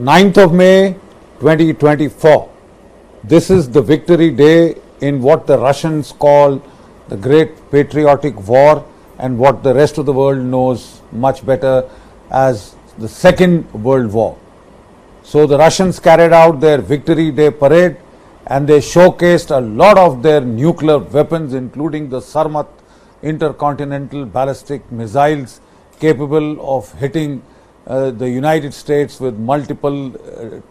9th of May 2024. This is the victory day in what the Russians call the Great Patriotic War and what the rest of the world knows much better as the Second World War. So the Russians carried out their Victory Day parade and they showcased a lot of their nuclear weapons, including the Sarmat intercontinental ballistic missiles capable of hitting the United States with multiple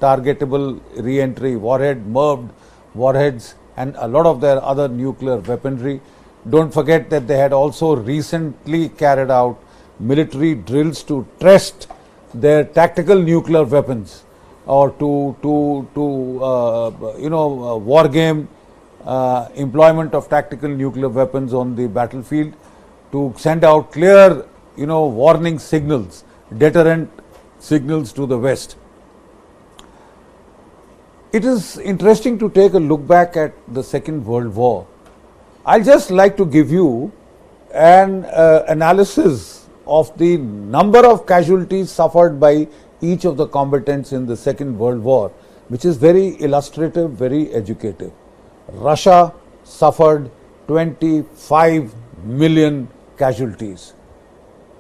targetable re-entry warhead, MIRV warheads, and a lot of their other nuclear weaponry. Don't forget that they had also recently carried out military drills to test their tactical nuclear weapons or to war game employment of tactical nuclear weapons on the battlefield to send out clear warning signals, deterrent signals to the West. It is interesting to take a look back at the Second World War. I'll just like to give you an analysis of the number of casualties suffered by each of the combatants in the Second World War, which is very illustrative, very educative. Russia suffered 25 million casualties.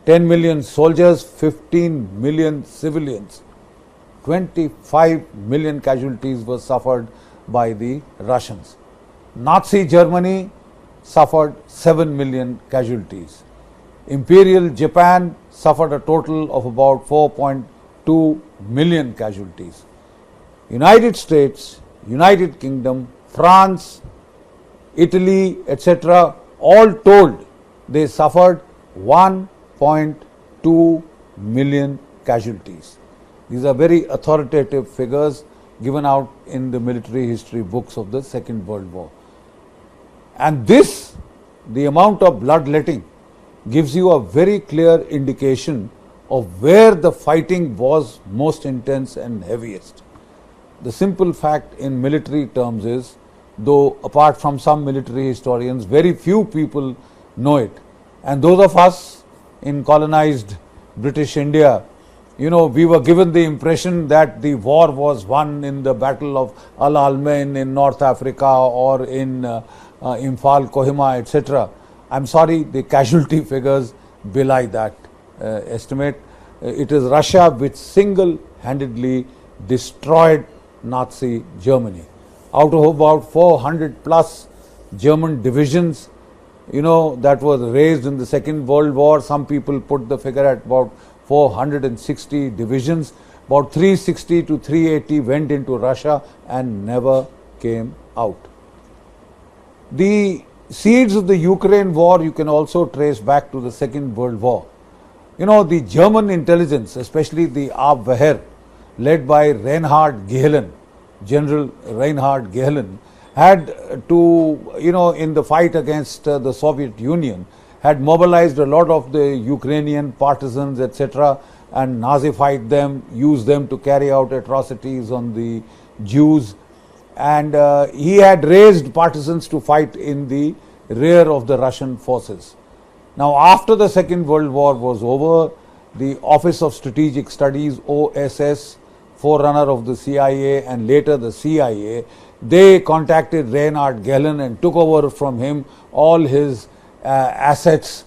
10 million soldiers, 15 million civilians. 25 million casualties were suffered by the Russians. Nazi Germany suffered 7 million casualties. Imperial Japan suffered a total of about 4.2 million casualties. United States, United Kingdom, France, Italy, etc., all told they suffered 1.2 million casualties. These are very authoritative figures given out in the military history books of the Second World War. And this, the amount of bloodletting, gives you a very clear indication of where the fighting was most intense and heaviest. The simple fact in military terms is, though apart from some military historians, very few people know it. And those of us in colonized British India, we were given the impression that the war was won in the Battle of Al Alamein in North Africa or in Imphal, Kohima, etc. I'm sorry, the casualty figures belie that estimate. It is Russia which single-handedly destroyed Nazi Germany. Out of about 400 plus German divisions, that was raised in the Second World War, some people put the figure at about 460 divisions, about 360 to 380 went into Russia and never came out. The seeds of the Ukraine war you can also trace back to the Second World War. The German intelligence, especially the Abwehr, led by Reinhard Gehlen, General Reinhard Gehlen, had to, in the fight against the Soviet Union, had mobilized a lot of the Ukrainian partisans, etc., and Nazified them, used them to carry out atrocities on the Jews. And he had raised partisans to fight in the rear of the Russian forces. Now, after the Second World War was over, the Office of Strategic Studies, OSS, forerunner of the CIA and later the CIA, they contacted Reinhard Gehlen and took over from him all his assets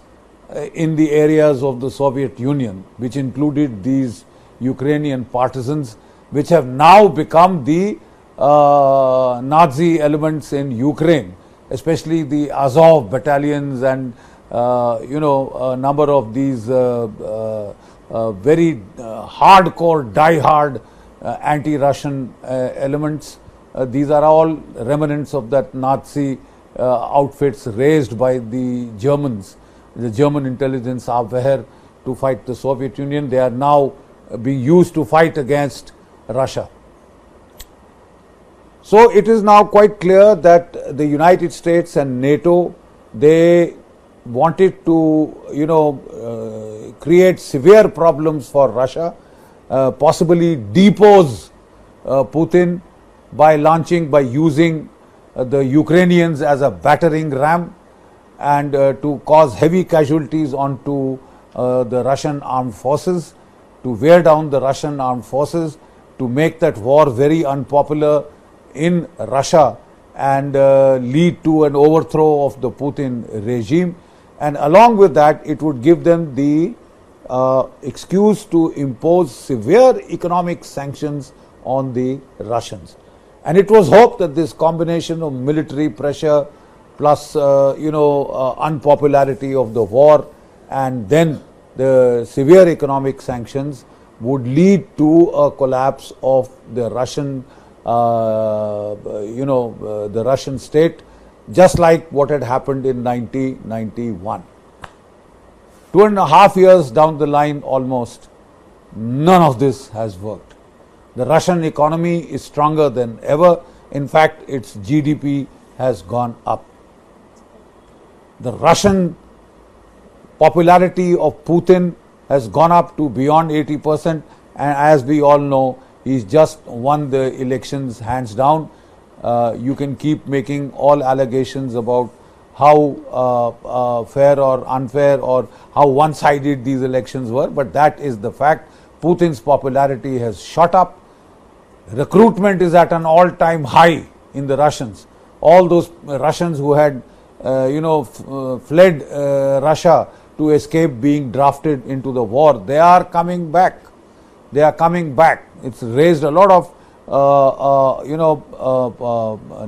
in the areas of the Soviet Union, which included these Ukrainian partisans, which have now become the Nazi elements in Ukraine, especially the Azov battalions and a number of these very hardcore, die-hard anti-Russian elements. These are all remnants of that Nazi outfits raised by the Germans, the German intelligence Abwehr, to fight the Soviet Union. They are now being used to fight against Russia. So it is now quite clear that the United States and NATO, they wanted to, create severe problems for Russia, possibly depose Putin by using the Ukrainians as a battering ram and to cause heavy casualties onto the Russian armed forces, to wear down the Russian armed forces, to make that war very unpopular in Russia and lead to an overthrow of the Putin regime. And along with that, it would give them the excuse to impose severe economic sanctions on the Russians. And it was hoped that this combination of military pressure plus unpopularity of the war and then the severe economic sanctions would lead to a collapse of the Russian the Russian state, just like what had happened in 1991. 2.5 years down the line almost, none of this has worked. The Russian economy is stronger than ever. In fact, its GDP has gone up. The Russian popularity of Putin has gone up to beyond 80%, and as we all know, he's just won the elections hands down. You can keep making all allegations about how fair or unfair or how one-sided these elections were, but that is the fact. Putin's popularity has shot up. Recruitment is at an all-time high in the Russians. All those Russians who had fled Russia to escape being drafted into the war, they are coming back. They are coming back. It's raised a lot of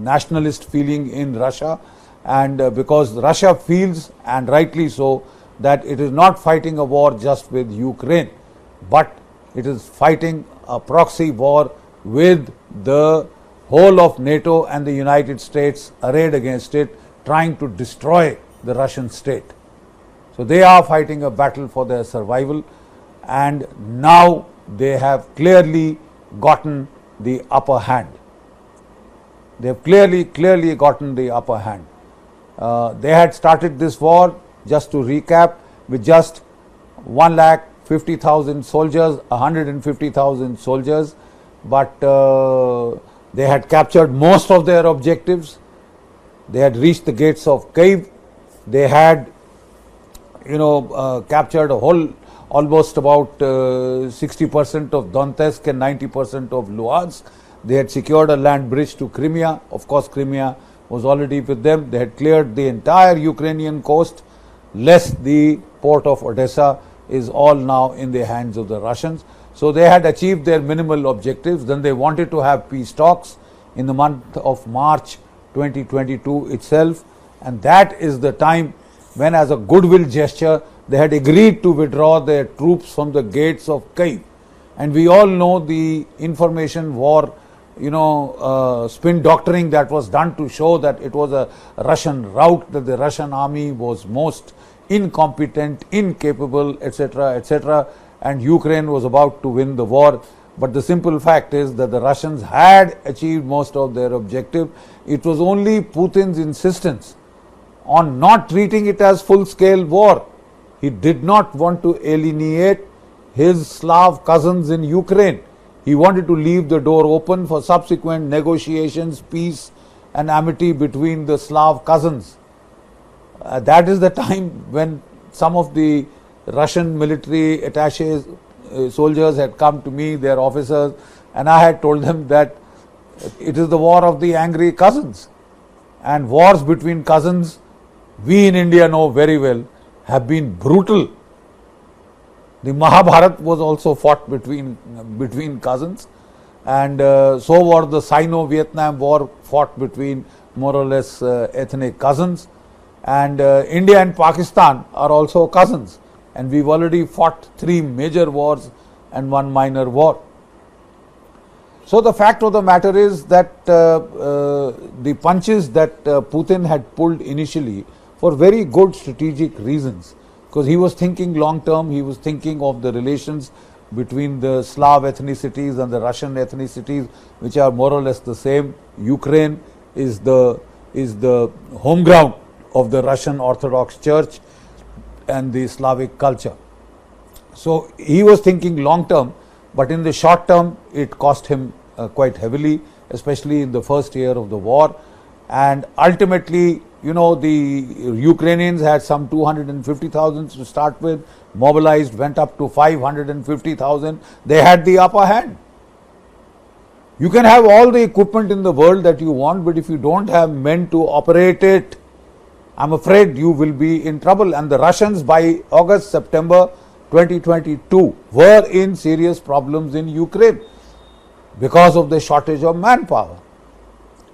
nationalist feeling in Russia, and because Russia feels, and rightly so, that it is not fighting a war just with Ukraine, but it is fighting a proxy war with the whole of NATO and the United States arrayed against it, trying to destroy the Russian state. So they are fighting a battle for their survival, and now they have clearly gotten the upper hand. They have clearly gotten the upper hand. They had started this war, just to recap, with just 150,000 soldiers, 150,000 soldiers, but they had captured most of their objectives. They had reached the gates of Kyiv. They had captured almost about 60% of Donetsk and 90% of Luhansk. They had secured a land bridge to Crimea. Of course, Crimea was already with them. They had cleared the entire Ukrainian coast, less the port of Odessa is all now in the hands of the Russians. So they had achieved their minimal objectives. Then they wanted to have peace talks in the month of March 2022 itself, and that is the time when, as a goodwill gesture, they had agreed to withdraw their troops from the gates of Kyiv. And we all know the information war, spin doctoring that was done to show that it was a Russian rout, that the Russian army was most incompetent, incapable, etc., etc., and Ukraine was about to win the war. But the simple fact is that the Russians had achieved most of their objective. It was only Putin's insistence on not treating it as full-scale war. He did not want to alienate his Slav cousins in Ukraine. He wanted to leave the door open for subsequent negotiations, peace and amity between the Slav cousins. That is the time when some of the Russian military attaches, soldiers had come to me, their officers, and I had told them that it is the war of the angry cousins. And wars between cousins, we in India know very well, have been brutal. The Mahabharata was also fought between cousins, and so was the Sino-Vietnam War, fought between more or less ethnic cousins. And India and Pakistan are also cousins, and we've already fought 3 major wars and 1 minor war. So the fact of the matter is that the punches that Putin had pulled initially for very good strategic reasons, because he was thinking long term, he was thinking of the relations between the Slav ethnicities and the Russian ethnicities, which are more or less the same. Ukraine is the home ground of the Russian Orthodox Church and the Slavic culture. So he was thinking long term, but in the short term it cost him quite heavily, especially in the first year of the war. And ultimately, the Ukrainians had some 250,000 to start with, mobilized, went up to 550,000. They had the upper hand. You can have all the equipment in the world that you want, but if you don't have men to operate it, I'm afraid you will be in trouble. And the Russians by August, September 2022 were in serious problems in Ukraine because of the shortage of manpower.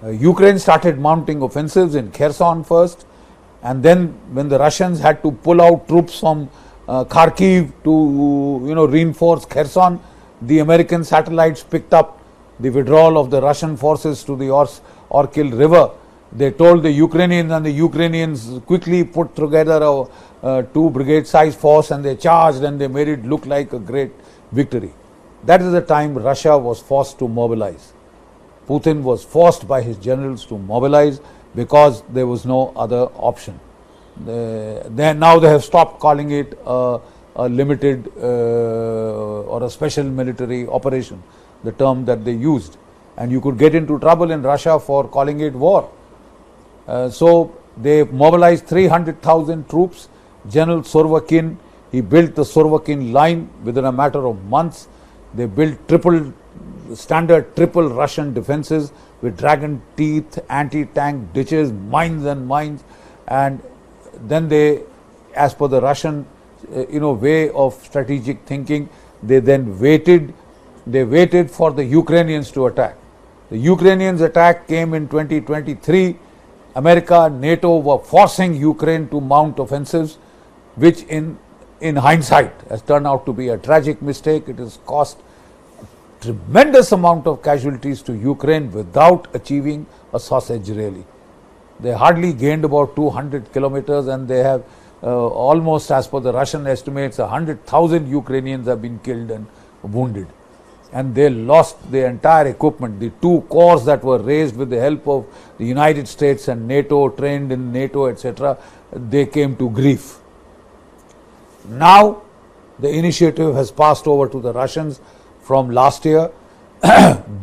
Ukraine started mounting offensives in Kherson first, and then when the Russians had to pull out troops from Kharkiv to reinforce Kherson, the American satellites picked up the withdrawal of the Russian forces to the Orkil River. They told the Ukrainians, and the Ukrainians quickly put together a 2 brigade size force, and they charged, and they made it look like a great victory. That is the time Russia was forced to mobilize. Putin was forced by his generals to mobilize because there was no other option. Now they have stopped calling it a limited or a special military operation, the term that they used. And you could get into trouble in Russia for calling it war. So they mobilized 300,000 troops. General Sorvakin, he built the Sorvakin line within a matter of months. They built standard triple Russian defenses with dragon teeth, anti-tank ditches, mines and mines. And then they, as per the Russian way of strategic thinking, they then waited for the Ukrainians to attack. The Ukrainians' attack came in 2023. America, NATO were forcing Ukraine to mount offensives, which in hindsight has turned out to be a tragic mistake. It has cost a tremendous amount of casualties to Ukraine without achieving a sausage really. They hardly gained about 200 kilometers, and they have almost, as per the Russian estimates, 100,000 Ukrainians have been killed and wounded. And they lost their entire equipment. The 2 corps that were raised with the help of the United States and NATO, trained in NATO, etc., they came to grief. Now the initiative has passed over to the Russians from last year.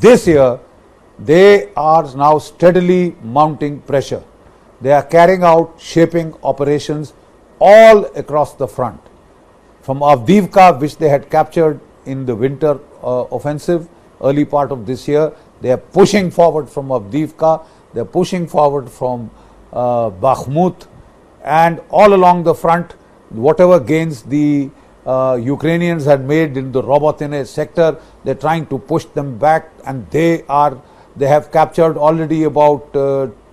This year they are now steadily mounting pressure. They are carrying out shaping operations all across the front. From Avdiivka, which they had captured in the winter offensive early part of this year, they are pushing forward from Avdiivka, they are pushing forward from Bakhmut, and all along the front, whatever gains the Ukrainians had made in the Robotyne sector, they are trying to push them back, and they have captured already about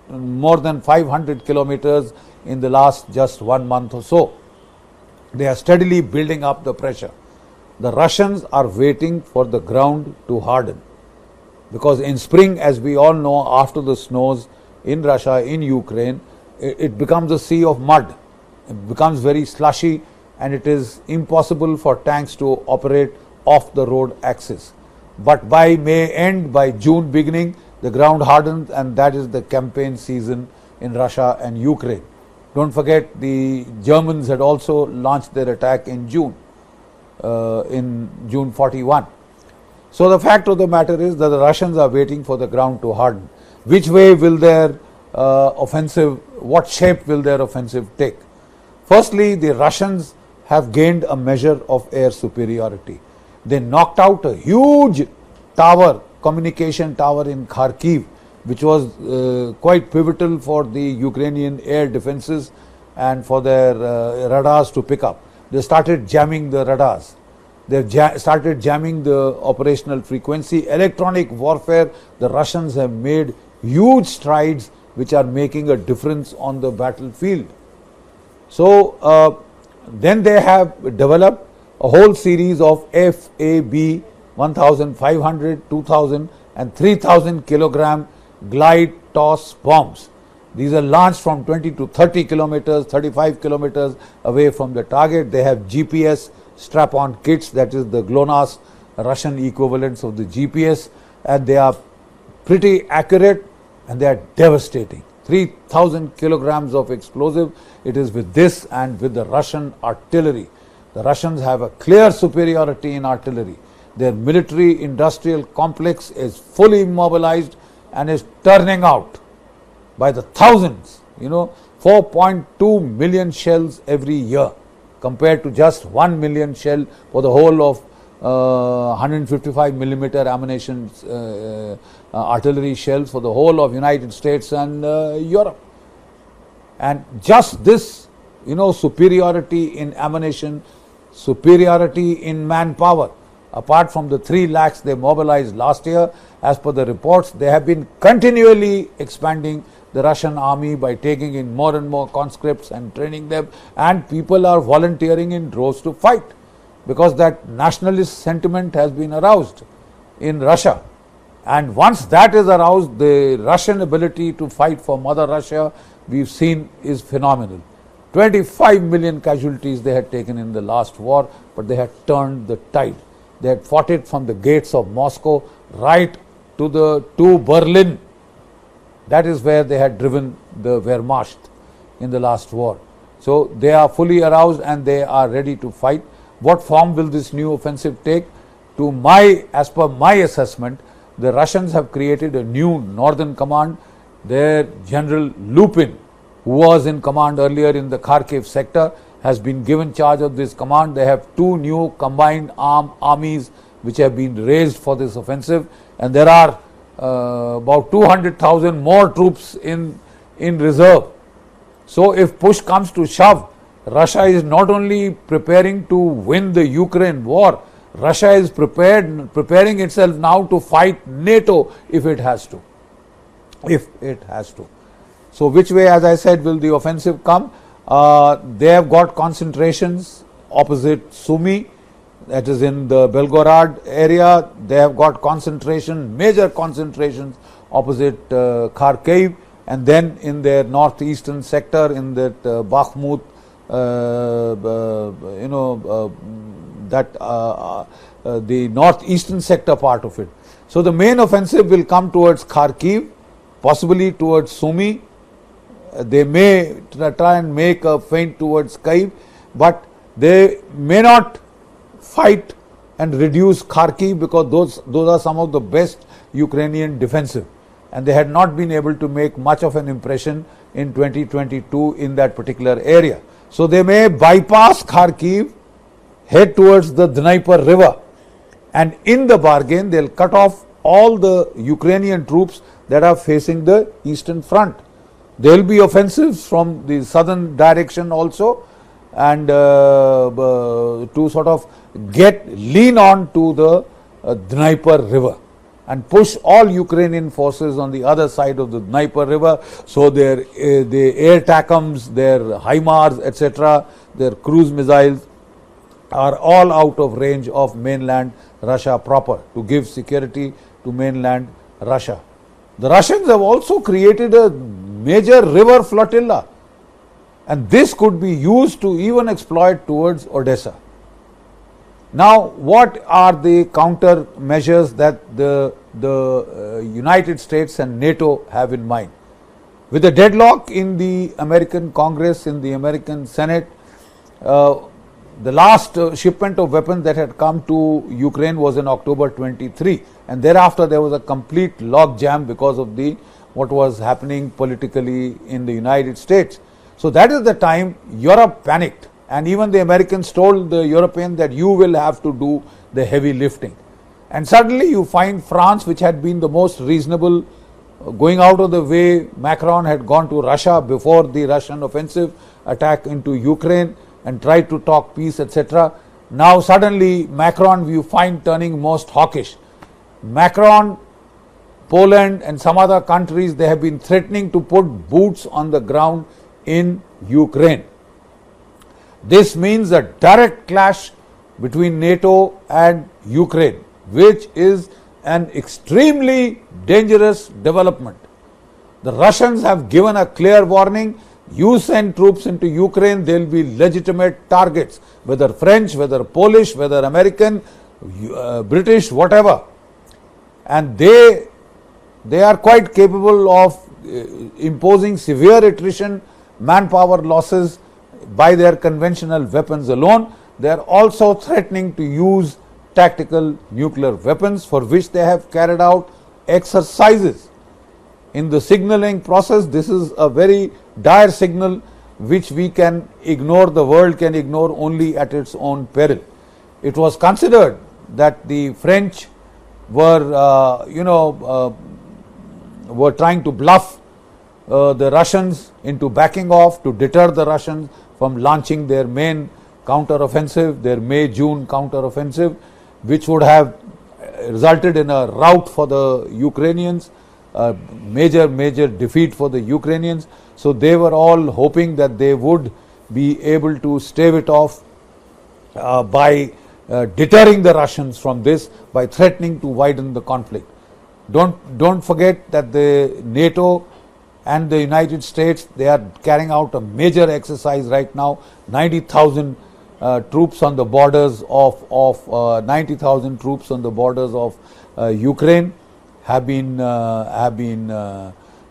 more than 500 kilometers in the last just 1 month or so. They are steadily building up the pressure. The Russians are waiting for the ground to harden, because in spring, as we all know, after the snows in Russia, in Ukraine, it becomes a sea of mud. It becomes very slushy, and it is impossible for tanks to operate off the road axis. But by May end, by June beginning, the ground hardens, and that is the campaign season in Russia and Ukraine. Don't forget, the Germans had also launched their attack in June 41. So the fact of the matter is that the Russians are waiting for the ground to harden. Which way will their offensive, what shape will their offensive take? Firstly, the Russians have gained a measure of air superiority. They knocked out a huge tower, communication tower in Kharkiv, which was quite pivotal for the Ukrainian air defenses and for their radars to pick up. They started jamming the radars. They started jamming the operational frequency. Electronic warfare, the Russians have made huge strides which are making a difference on the battlefield. So then they have developed a whole series of FAB 1500, 2000 and 3000 kilogram glide toss bombs. These are launched from 20 to 30 kilometers, 35 kilometers away from the target. They have GPS strap-on kits, that is the GLONASS Russian equivalents of the GPS, and they are pretty accurate and they are devastating. 3000 kilograms of explosive. It is with this and with the Russian artillery. The Russians have a clear superiority in artillery. Their military industrial complex is fully mobilized and is turning out by the thousands, 4.2 million shells every year compared to just 1 million shell for the whole of 155 millimeter ammunition artillery shells for the whole of United States and Europe. And just this, superiority in ammunition, superiority in manpower, apart from the 3 lakhs they mobilized last year, as per the reports, they have been continually expanding the Russian army by taking in more and more conscripts and training them, and people are volunteering in droves to fight because that nationalist sentiment has been aroused in Russia. And once that is aroused, the Russian ability to fight for Mother Russia, we've seen, is phenomenal. 25 million casualties they had taken in the last war, but they had turned the tide. They had fought it from the gates of Moscow right to Berlin. That is where they had driven the Wehrmacht in the last war. So they are fully aroused and they are ready to fight. What form will this new offensive take? As per my assessment, the Russians have created a new northern command. Their General Lupin, who was in command earlier in the Kharkiv sector, has been given charge of this command. They have 2 new combined armies which have been raised for this offensive, and there are about 200,000 more troops in reserve. So if push comes to shove, Russia is not only preparing to win the Ukraine war, Russia is preparing itself now to fight NATO if it has to. So which way, as I said, will the offensive come? They have got concentrations opposite Sumy, that is in the Belgorod area. They have got major concentrations opposite Kharkiv, and then in their northeastern sector, in that Bakhmut, the northeastern sector part of it. So the main offensive will come towards Kharkiv, possibly towards Sumy. They may try and make a feint towards Kyiv, but they may not fight and reduce Kharkiv because those are some of the best Ukrainian defensive, and they had not been able to make much of an impression in 2022 in that particular area. So they may bypass Kharkiv, head towards the Dnieper River, and in the bargain they'll cut off all the Ukrainian troops that are facing the eastern front. There will be offensives from the southern direction also, and to sort of lean on to the Dnieper River and push all Ukrainian forces on the other side of the Dnieper River. So the air TACMs, their HIMARS, etc., their cruise missiles are all out of range of mainland Russia proper, to give security to mainland Russia. The Russians have also created a major river flotilla, and this could be used to even exploit towards Odessa. Now, what are the countermeasures that the United States and NATO have in mind? With the deadlock in the American Congress, in the American Senate, the last shipment of weapons that had come to Ukraine was in October 23, and thereafter there was a complete log jam because of what was happening politically in the United States. So that is the time Europe panicked, and even the Americans told the Europeans that you will have to do the heavy lifting. And suddenly you find France, which had been the most reasonable, going out of the way. Macron had gone to Russia before the Russian offensive attack into Ukraine and tried to talk peace, etc. Now suddenly Macron you find turning most hawkish. Macron, Poland and some other countries, they have been threatening to put boots on the ground in Ukraine. This means a direct clash between NATO and Ukraine, which is an extremely dangerous development. The Russians have given a clear warning. You send troops into Ukraine, they will be legitimate targets, whether French, whether Polish, whether American, British, whatever. And they are quite capable of imposing severe attrition, manpower losses by their conventional weapons alone. They are also threatening to use tactical nuclear weapons, for which they have carried out exercises. In the signaling process, this is a very dire signal which we can ignore, the world can ignore only at its own peril. It was considered that the French were, were trying to bluff the Russians into backing off to deter the Russians from launching their main counteroffensive, their May-June counteroffensive, which would have resulted in a rout for the Ukrainians, a major defeat for the Ukrainians. So they were all hoping that they would be able to stave it off by deterring the Russians from this, by threatening to widen the conflict. Don't forget that the NATO and the United States, they are carrying out a major exercise right now. 90,000 troops on the borders of 90,000 troops on the borders of Ukraine have been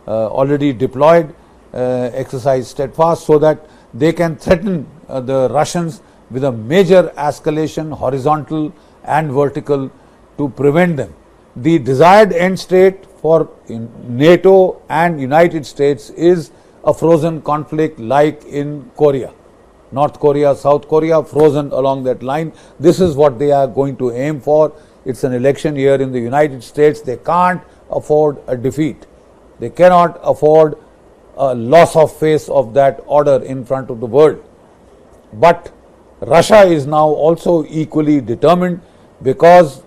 already deployed, exercise steadfast, so that they can threaten the Russians with a major escalation, horizontal and vertical, to prevent them. The desired end state for NATO and United States is a frozen conflict like in Korea. North Korea, South Korea, frozen along that line. This is what they are going to aim for. It's an election year in the United States. They can't afford a defeat. They cannot afford a loss of face of that order in front of the world. But Russia is now also equally determined, because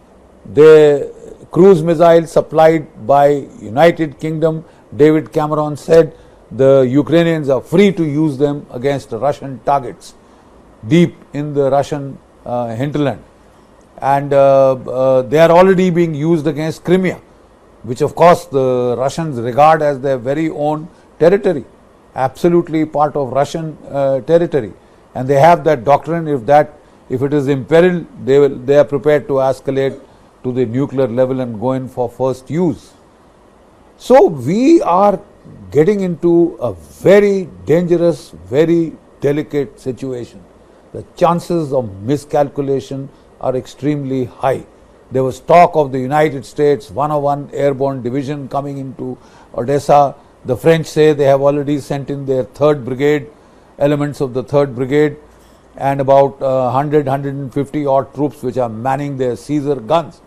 the cruise missiles supplied by United Kingdom, David Cameron said, the Ukrainians are free to use them against Russian targets deep in the Russian hinterland. And they are already being used against Crimea, which of course the Russians regard as their very own territory, absolutely part of Russian territory. And they have that doctrine, if it is imperiled, they are prepared to escalate to the nuclear level and go in for first use. So we are getting into a very dangerous, very delicate situation. The chances of miscalculation are extremely high. There was talk of the United States 101 Airborne Division coming into Odessa. The French say they have already sent in their 3rd Brigade, elements of the 3rd Brigade, and about 150 odd troops which are manning their Caesar guns.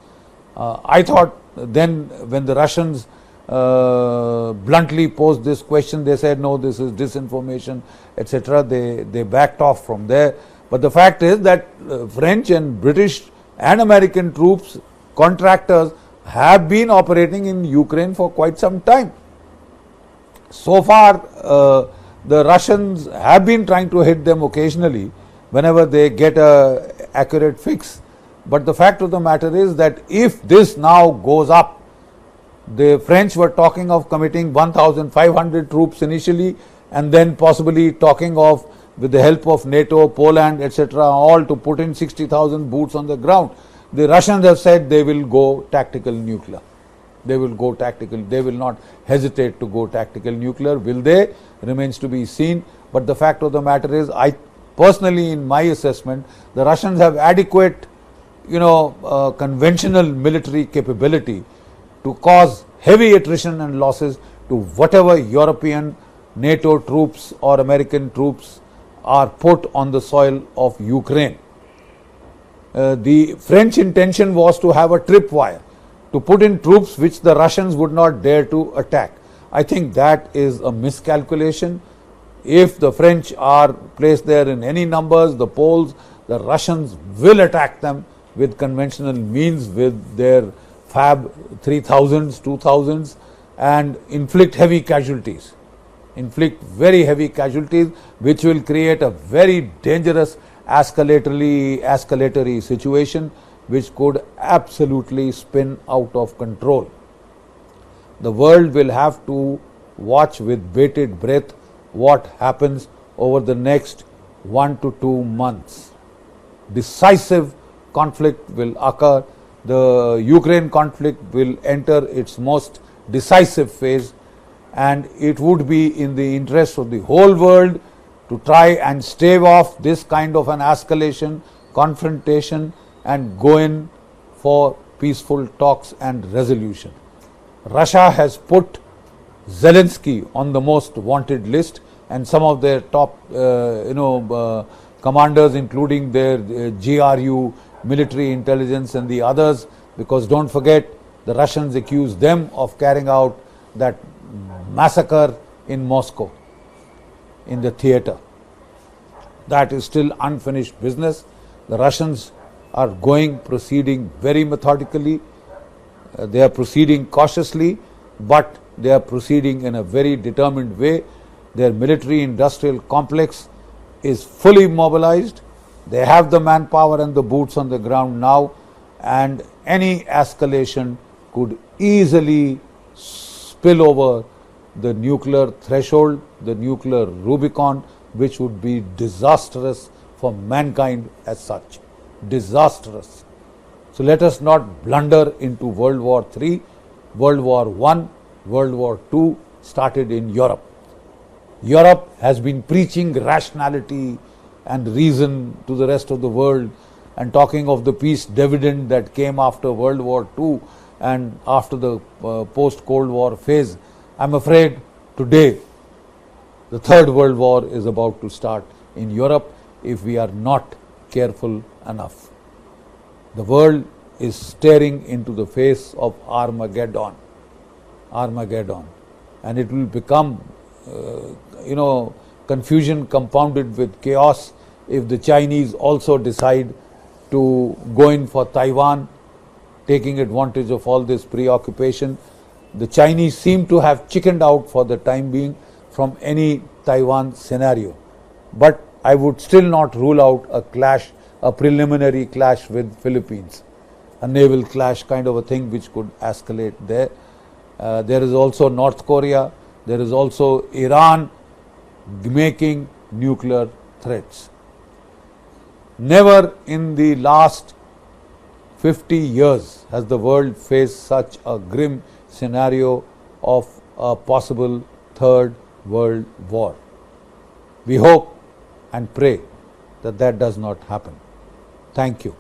I thought then, when the Russians bluntly posed this question, they said no, this is disinformation, etc. They backed off from there. But the fact is that French and British and American troops, contractors, have been operating in Ukraine for quite some time. So far, the Russians have been trying to hit them occasionally whenever they get a accurate fix. But the fact of the matter is that if this now goes up, the French were talking of committing 1,500 troops initially, and then possibly talking of, with the help of NATO, Poland, etc., all to put in 60,000 boots on the ground. The Russians have said they will go tactical nuclear. They will go tactical. They will not hesitate to go tactical nuclear. Will they? Remains to be seen. But the fact of the matter is, I personally, in my assessment, the Russians have adequate, conventional military capability to cause heavy attrition and losses to whatever European NATO troops or American troops are put on the soil of Ukraine. The French intention was to have a tripwire, to put in troops which the Russians would not dare to attack. I think that is a miscalculation. If the French are placed there in any numbers, the Poles, the Russians will attack them with conventional means, with their Fab 3000s, 2000s, and inflict heavy casualties. Inflict very heavy casualties, which will create a very dangerous escalatory situation, which could absolutely spin out of control. The world will have to watch with bated breath what happens over the next 1 to 2 months. Decisive conflict will occur. The Ukraine conflict will enter its most decisive phase, and it would be in the interest of the whole world to try and stave off this kind of an escalation, confrontation, and go in for peaceful talks and resolution. Russia has put Zelensky on the most wanted list, and some of their top commanders, including their GRU military intelligence and the others, because don't forget, the Russians accuse them of carrying out that massacre in Moscow, in the theater. That is still unfinished business. The Russians are proceeding very methodically. They are proceeding cautiously, but they are proceeding in a very determined way. Their military industrial complex is fully mobilized. They have the manpower and the boots on the ground now, and any escalation could easily spill over the nuclear threshold, the nuclear Rubicon, which would be disastrous for mankind as such. Disastrous. So let us not blunder into World War III. World War I, World War II started in Europe. Europe has been preaching rationality and reason to the rest of the world, and talking of the peace dividend that came after World War II and after the post-Cold War phase. I'm afraid today the Third World War is about to start in Europe if we are not careful enough. The world is staring into the face of Armageddon. Armageddon. And it will become, confusion compounded with chaos if the Chinese also decide to go in for Taiwan, taking advantage of all this preoccupation. The Chinese seem to have chickened out for the time being from any Taiwan scenario. But I would still not rule out a clash, a preliminary clash with Philippines, a naval clash kind of a thing which could escalate there. There is also North Korea, there is also Iran making nuclear threats. Never in the last 50 years has the world faced such a grim scenario of a possible Third World War. We hope and pray that that does not happen. Thank you.